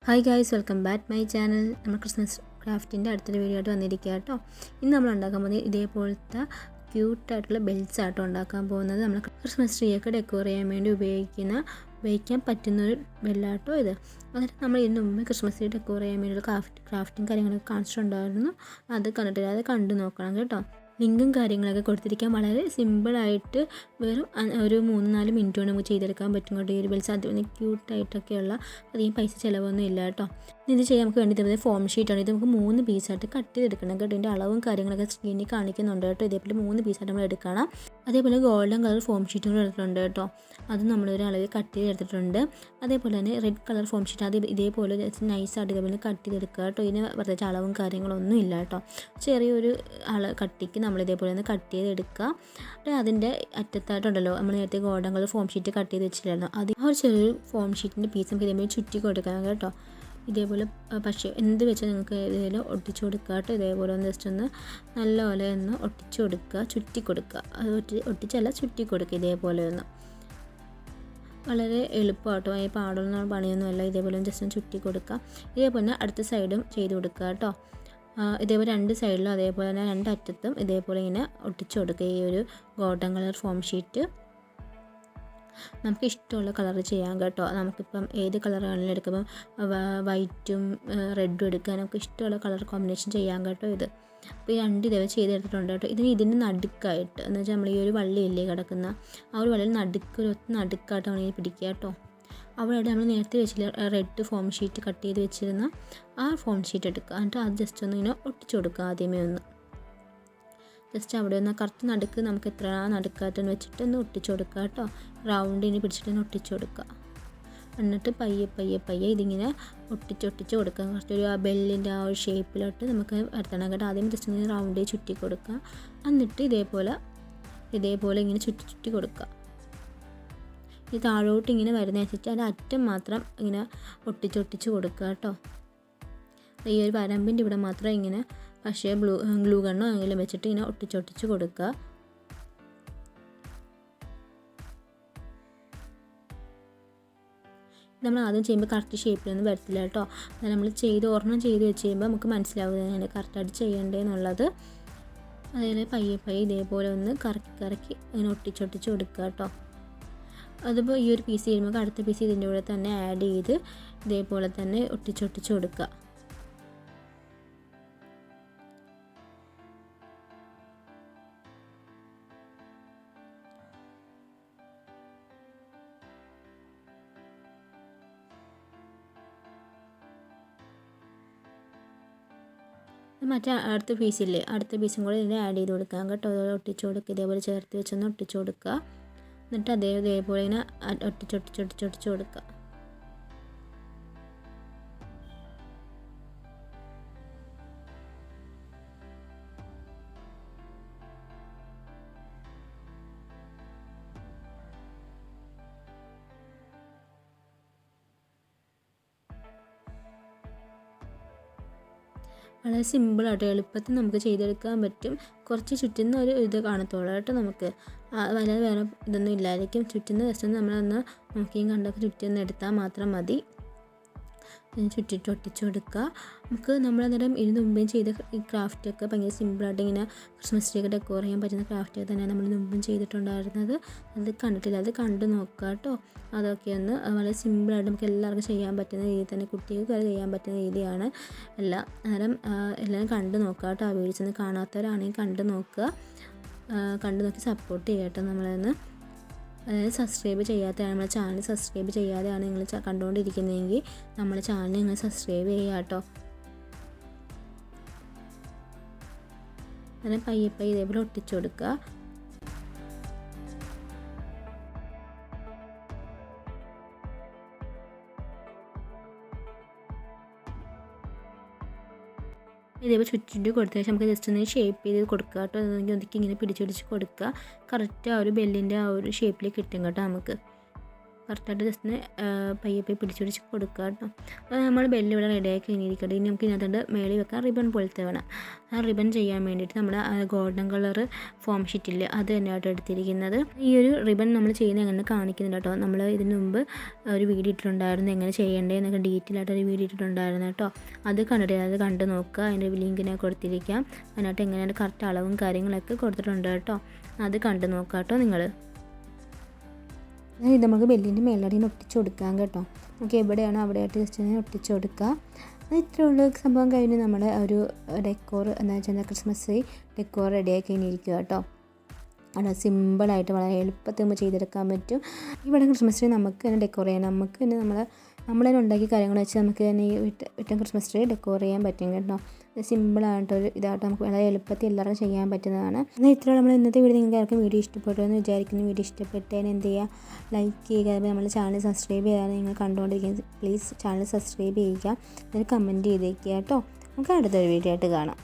Hi guys, welcome back my channel. നമ്മൾ Christmas ക്രാഫ്റ്റിൻ്റെ അടുത്തൊരു video ആയിട്ട് വന്നിരിക്കുക കേട്ടോ. ഇന്ന് നമ്മൾ ഉണ്ടാക്കാൻ പോകുന്നത് ഇതേപോലത്തെ ക്യൂട്ടായിട്ടുള്ള ബെൽറ്റ്സ് ആട്ടോ ഉണ്ടാക്കാൻ പോകുന്നത്. നമ്മൾ ക്രിസ്മസ് ട്രീ ഒക്കെ ഡെക്കോർ ചെയ്യാൻ വേണ്ടി ഉപയോഗിക്കാൻ പറ്റുന്നൊരു ബെല്ലാട്ടോ ഇത്. എന്നിട്ട് നമ്മൾ ഇതിന് മുമ്പ് ക്രിസ്മസ് ട്രീ ഡെക്കോർ ചെയ്യാൻ വേണ്ടിയുള്ള ക്രാഫ്റ്റും കാര്യങ്ങളൊക്കെ കാണിച്ചിട്ടുണ്ടായിരുന്നു. അത് കണ്ടിട്ടില്ല, അത് കണ്ടു നോക്കണം കേട്ടോ. ലിങ്കും കാര്യങ്ങളൊക്കെ കൊടുത്തിരിക്കാൻ വളരെ സിമ്പിളായിട്ട് വെറും ഒരു 3-4 മിനിറ്റ് കൊണ്ട് നമുക്ക് ചെയ്തെടുക്കാൻ പറ്റും കേട്ടോ. ഈ ഒരു ബെൽസ് അതുപോലെ ക്യൂട്ടായിട്ടൊക്കെയുള്ള അധികം പൈസ ചിലവൊന്നും ഇല്ല കേട്ടോ. ഇത് ചെയ്യാൻ നമുക്ക് വേണ്ടി തരുന്നത് ഫോം ഷീറ്റാണ്. ഇത് നമുക്ക് 3 പീസായിട്ട് കട്ട് ചെയ്തെടുക്കണം കേട്ടോ. ഇതിൻ്റെ അളവും കാര്യങ്ങളൊക്കെ സ്ക്രീനിൽ കാണിക്കുന്നുണ്ട് കേട്ടോ. ഇതേപോലെ 3 പീസായിട്ട് നമ്മൾ എടുക്കണം. അതേപോലെ ഗോൾഡൻ കളർ ഫോം ഷീറ്റും കൂടെ എടുത്തിട്ടുണ്ട് കേട്ടോ. അത് നമ്മളൊരു അളവിൽ കട്ട് ചെയ്തെടുത്തിട്ടുണ്ട്. അതേപോലെ തന്നെ റെഡ് കളർ ഫോം ഷീറ്റ് അത് ഇതേപോലെ നൈസായിട്ട് ഇതേപോലെ കട്ട് ചെയ്തെടുക്കുക കേട്ടോ. ഇതിന് പ്രത്യേകിച്ച് അളവും കാര്യങ്ങളൊന്നും ഇല്ല കേട്ടോ. ചെറിയൊരു കട്ടിക്ക് നമ്മൾ ഇതേപോലെ ഒന്ന് കട്ട് ചെയ്തെടുക്കുക. അതിൻ്റെ അറ്റത്തായിട്ടുണ്ടല്ലോ നമ്മൾ നേരത്തെ golden colour form sheet cut ചെയ്ത് വെച്ചിട്ടുണ്ടായിരുന്നു. അത് ആ ഒരു ചെറിയൊരു ഫോം ഷീറ്റിൻ്റെ പീസ് നമുക്ക് ഇതേപോലെ ചുറ്റി കൊടുക്കണം കേട്ടോ. ഇതേപോലെ പക്ഷേ എന്ത് വെച്ചാൽ നിങ്ങൾക്ക് ഇതേപോലെ ഒട്ടിച്ചു കൊടുക്കുക കേട്ടോ. ഇതേപോലെ ഒന്ന് ജസ്റ്റ് ഒന്ന് നല്ലപോലെ ഒന്ന് ഒട്ടിച്ചു കൊടുക്കുക, ചുറ്റി കൊടുക്കുക. അത് ഒട്ടിച്ചല്ല, ചുറ്റി കൊടുക്കുക ഇതേപോലെ ഒന്ന്. വളരെ എളുപ്പമാട്ടോ, ഈ പാടൊന്നും പണിയൊന്നുമല്ല. ഇതേപോലെ ജസ്റ്റ് ഒന്ന് ചുറ്റി കൊടുക്കുക. ഇതേപോലെ അടുത്ത സൈഡും ചെയ്ത് കൊടുക്കുക കേട്ടോ. ഇതേപോലെ 2 സൈഡിലും അതേപോലെ തന്നെ 2 അറ്റത്തും ഇതേപോലെ ഇങ്ങനെ ഒട്ടിച്ചു കൊടുക്കുക. ഈ ഒരു ഗോൾഡൻ കളർ ഫോം ഷീറ്റ് നമുക്ക് ഇഷ്ടമുള്ള കളർ ചെയ്യാം കേട്ടോ. നമുക്കിപ്പം ഏത് കളറാണെങ്കിലും എടുക്കുമ്പം വൈറ്റും റെഡും എടുക്കുക. നമുക്ക് ഇഷ്ടമുള്ള കളർ കോമ്പിനേഷൻ ചെയ്യാം കേട്ടോ. ഇത് അപ്പോൾ ഈ 2 ഇതേപോലെ ചെയ്തെടുത്തിട്ടുണ്ട് കേട്ടോ. ഇതിൻ്റെ നടുക്കായിട്ട് എന്ന് വെച്ചാൽ നമ്മൾ ഈ ഒരു വള്ളിയില്ലേ കിടക്കുന്ന ആ ഒരു വള്ളിയിൽ നടുക്കായിട്ട് നമ്മൾ ഇങ്ങനെ പിടിക്കുക കേട്ടോ. അവിടെ നമ്മൾ നേരത്തെ വെച്ചില്ല റെഡ് ഫോം ഷീറ്റ് കട്ട് ചെയ്ത് വെച്ചിരുന്ന ആ ഫോം ഷീറ്റ് എടുക്കുക. എന്നിട്ട് അത് ജസ്റ്റ് ഒന്ന് ഇങ്ങനെ ഒട്ടിച്ചു കൊടുക്കുക. ആദ്യമേ ഒന്ന് ജസ്റ്റ് അവിടെ ഒന്ന് കറക്റ്റ് നടുക്ക് നമുക്ക് എത്ര നടുക്കായിട്ടെന്ന് വെച്ചിട്ട് ഒന്ന് ഒട്ടിച്ചു കൊടുക്കുക കേട്ടോ. റൗണ്ടിന് പിടിച്ചിട്ടൊന്ന് ഒട്ടിച്ചു കൊടുക്കുക. എന്നിട്ട് പയ്യെ ഇതിങ്ങനെ ഒട്ടിച്ച് കൊടുക്കുക. കുറച്ചൊരു ആ ബെല്ലിൻ്റെ ആ ഒരു ഷേപ്പിലോട്ട് നമുക്ക് വരുത്തണം കേട്ടോ. ആദ്യം ജസ്റ്റ് ഇങ്ങനെ റൗണ്ടിൽ ചുറ്റി കൊടുക്കുക. എന്നിട്ട് ഇതേപോലെ ഇങ്ങനെ ചുറ്റി കൊടുക്കുക. ഈ താഴോട്ട് ഇങ്ങനെ വരുന്നതനുസരിച്ച് അതിൻ്റെ അറ്റം മാത്രം ഇങ്ങനെ ഒട്ടിച്ച് കൊടുക്കുക കേട്ടോ. ഈ ഒരു വരമ്പിൻ്റെ ഇവിടെ മാത്രം ഇങ്ങനെ പക്ഷേ ഗ്ലൂ ഗണ്ണോ എങ്കിലും വെച്ചിട്ട് ഇങ്ങനെ ഒട്ടിച്ച് കൊടുക്കുക. നമ്മൾ ആദ്യം ചെയ്യുമ്പോൾ കറക്റ്റ് ഷേപ്പിലൊന്നും വരത്തില്ല കേട്ടോ. അത് നമ്മൾ ഒരെണ്ണം ചെയ്ത് വെച്ച് കഴിയുമ്പോൾ നമുക്ക് മനസ്സിലാവുന്നതാണ് കറക്റ്റായിട്ട് ചെയ്യേണ്ടതെന്നുള്ളത്. അതേപോലെ പയ്യെ ഇതേപോലെ ഒന്ന് കറക്കി ഇങ്ങനെ ഒട്ടിച്ച് കൊടുക്കുക കേട്ടോ. അതിപ്പോൾ ഈ ഒരു പീസ് ചെയ്യുമ്പോൾ അടുത്ത പീസ് ഇതിൻ്റെ കൂടെ തന്നെ ആഡ് ചെയ്ത് ഇതേപോലെ തന്നെ ഒട്ടിച്ച് കൊടുക്കുക. മറ്റേ അടുത്ത പീസില്ലേ, അടുത്ത പീസും കൂടെ ഇതിൻ്റെ ആഡ് ചെയ്ത് കൊടുക്കാം കേട്ടോ. അതുപോലെ ഒട്ടിച്ച് കൊടുക്കുക. ഇതേപോലെ ചേർത്ത് വെച്ചൊന്ന് ഒട്ടിച്ച് കൊടുക്കുക. എന്നിട്ട് ഇതേപോലെ ഇങ്ങനെ ഒട്ടിച്ച് കൊടുക്കുക. വളരെ സിമ്പിളായിട്ട് എളുപ്പത്തിൽ നമുക്ക് ചെയ്തെടുക്കാൻ പറ്റും. കുറച്ച് ചുറ്റുന്ന ഒരു ഇത് കാണത്തുള്ളൂ കേട്ടോ. നമുക്ക് വല്ലാതെ വേറെ ഇതൊന്നും ഇല്ലായിരിക്കും. ചുറ്റുന്ന ജസ്റ്റ് നമ്മളൊന്ന് നോക്കിയും കണ്ടൊക്കെ ചുറ്റുന്ന എടുത്താൽ മാത്രം മതി. ചുറ്റിട്ട് ഒട്ടിച്ച് കൊടുക്കുക. നമുക്ക് നമ്മളന്നേരം ഇതിന് മുമ്പേയും ചെയ്ത ഈ ക്രാഫ്റ്റൊക്കെ ഭയങ്കര സിമ്പിളായിട്ട് ഇങ്ങനെ ക്രിസ്മസ് ട്രീ ഒക്കെ ഡെക്കോർ ചെയ്യാൻ പറ്റുന്ന ക്രാഫ്റ്റൊക്കെ തന്നെ നമ്മൾ മുമ്പും ചെയ്തിട്ടുണ്ടായിരുന്നത്. അത് കണ്ടിട്ടില്ല, അത് കണ്ടു നോക്കുക കേട്ടോ. അതൊക്കെ ഒന്ന് വളരെ സിമ്പിളായിട്ട് നമുക്ക് എല്ലാവർക്കും ചെയ്യാൻ പറ്റുന്ന രീതിയിൽ തന്നെ കുട്ടികൾക്ക് വരെ ചെയ്യാൻ പറ്റുന്ന രീതിയാണ് എല്ലാവരും കണ്ടു നോക്കുക കേട്ടോ. ആ വീഡിയോസ് ഒന്ന് കാണാത്തവരാണെങ്കിൽ കണ്ടു നോക്കി സപ്പോർട്ട് ചെയ്യുക കേട്ടോ. നമ്മളൊന്ന് സബ്സ്ക്രൈബ് ചെയ്യാത്തതാണ് നമ്മുടെ ചാനൽ സബ്സ്ക്രൈബ് ചെയ്യാതെയാണ് നിങ്ങൾ കണ്ടുകൊണ്ടിരിക്കുന്നതെങ്കിൽ നമ്മുടെ ചാനൽ നിങ്ങൾ സബ്സ്ക്രൈബ് ചെയ്യുക കേട്ടോ. അങ്ങനെ പയ്യെ ഇതേപോലെ ഒട്ടിച്ചു കൊടുക്കുക. ഇതേപോലെ ചുറ്റിട്ട് കൊടുത്ത ശേഷം നമുക്ക് ജസ്റ്റ് ഒന്ന് ഷേപ്പ് ചെയ്ത് കൊടുക്കുക കേട്ടോ. ഒതുക്കി ഇങ്ങനെ പിടിച്ച് കൊടുക്കുക. കറക്റ്റ് ആ ഒരു ബെല്ലിൻ്റെ ആ ഒരു ഷേപ്പിൽ കിട്ടും കേട്ടോ നമുക്ക്. കറക്റ്റായിട്ട് ജസ്റ്റ് പയ്യെ പിടിച്ച് കൊടുക്കുക കേട്ടോ. അപ്പോൾ നമ്മൾ ബെല്ല് ഇവിടെ റെഡിയാക്കി കഴിഞ്ഞിരിക്കട്ടെ. ഇനി നമുക്ക് ഇതിനകത്ത് മേളിൽ വെക്കാൻ റിബൺ പോലത്തെ വേണം. ആ റിബൺ ചെയ്യാൻ വേണ്ടിയിട്ട് നമ്മൾ ഗോൾഡൻ കളർ ഫോം ഷീറ്റില്ലേ അത് തന്നെയായിട്ട് എടുത്തിരിക്കുന്നത്. ഈ ഒരു റിബൺ നമ്മൾ ചെയ്യുന്നത് എങ്ങനെ കാണിക്കുന്നുണ്ട് കേട്ടോ. നമ്മൾ ഇതിന് മുമ്പ് ഒരു വീഡിയോ ഇട്ടിട്ടുണ്ടായിരുന്നു എങ്ങനെ ചെയ്യേണ്ടത് എന്നൊക്കെ ഡീറ്റെയിൽ ആയിട്ട് ഒരു വീഡിയോ ഇട്ടിട്ടുണ്ടായിരുന്നു കേട്ടോ. അത് കണ്ടു നോക്കുക. അതിൻ്റെ ലിങ്കിനെ കൊടുത്തിരിക്കാം. അതിനകത്ത് എങ്ങനെയാണ് കറക്റ്റ് അളവും കാര്യങ്ങളൊക്കെ കൊടുത്തിട്ടുണ്ട് കേട്ടോ. അത് കണ്ടു നോക്കുക കേട്ടോ നിങ്ങൾ. ഇത് നമുക്ക് ബെല്ലിൻ്റെ മേലടിയിൽ ഒട്ടിച്ച് കൊടുക്കാം കേട്ടോ. നമുക്ക് എവിടെയാണോ അവിടെയായിട്ട് ജസ്റ്റ് ഒട്ടിച്ച് കൊടുക്കുക. അത് ഇത്രയുള്ള സംഭവം കഴിഞ്ഞ് നമ്മൾ ഒരു ഡെക്കോർ എന്താ വെച്ചാൽ ക്രിസ്മസ് ട്രീ ഡെക്കോർ റെഡിയാക്കി കഴിഞ്ഞിരിക്കുക കേട്ടോ. അത് സിമ്പിളായിട്ട് വളരെ എളുപ്പത്തിൽ നമുക്ക് ചെയ്തെടുക്കാൻ പറ്റും. ഇവിടെ ക്രിസ്മസ് ട്രീ നമുക്ക് തന്നെ ഡെക്കോർ ചെയ്യാം. നമുക്ക് തന്നെ നമ്മൾ തന്നെ ഉണ്ടാക്കിയ കാര്യങ്ങൾ വെച്ച് നമുക്ക് തന്നെ ഈ വീട്ടിൽ ക്രിസ്മസ് ട്രീ ഡെക്കോർ ചെയ്യാൻ പറ്റും കേട്ടോ. സിമ്പിളായിട്ടൊരു ഇതായിട്ട് നമുക്ക് വളരെ എളുപ്പത്തിൽ എല്ലാവരും ചെയ്യാൻ പറ്റുന്നതാണ്. എന്നാൽ ഇത്ര നമ്മൾ ഇന്നത്തെ വീഡിയോ നിങ്ങൾക്ക് ആർക്കും വീഡിയോ ഇഷ്ടപ്പെട്ടു എന്ന് വിചാരിക്കുന്നു. വീഡിയോ ഇഷ്ടപ്പെട്ടതിന് എന്ത് ചെയ്യുക, ലൈക്ക് ചെയ്യുക. അതുപോലെ നമ്മുടെ ചാനൽ സബ്സ്ക്രൈബ് ചെയ്യാതെ നിങ്ങൾ കണ്ടുകൊണ്ടിരിക്കുന്നത് പ്ലീസ് ചാനൽ സബ്സ്ക്രൈബ് ചെയ്യുക. അതിന് കമൻറ്റ് ചെയ്തേക്കുക കേട്ടോ. നമുക്ക് അടുത്തൊരു വീഡിയോ ആയിട്ട് കാണാം.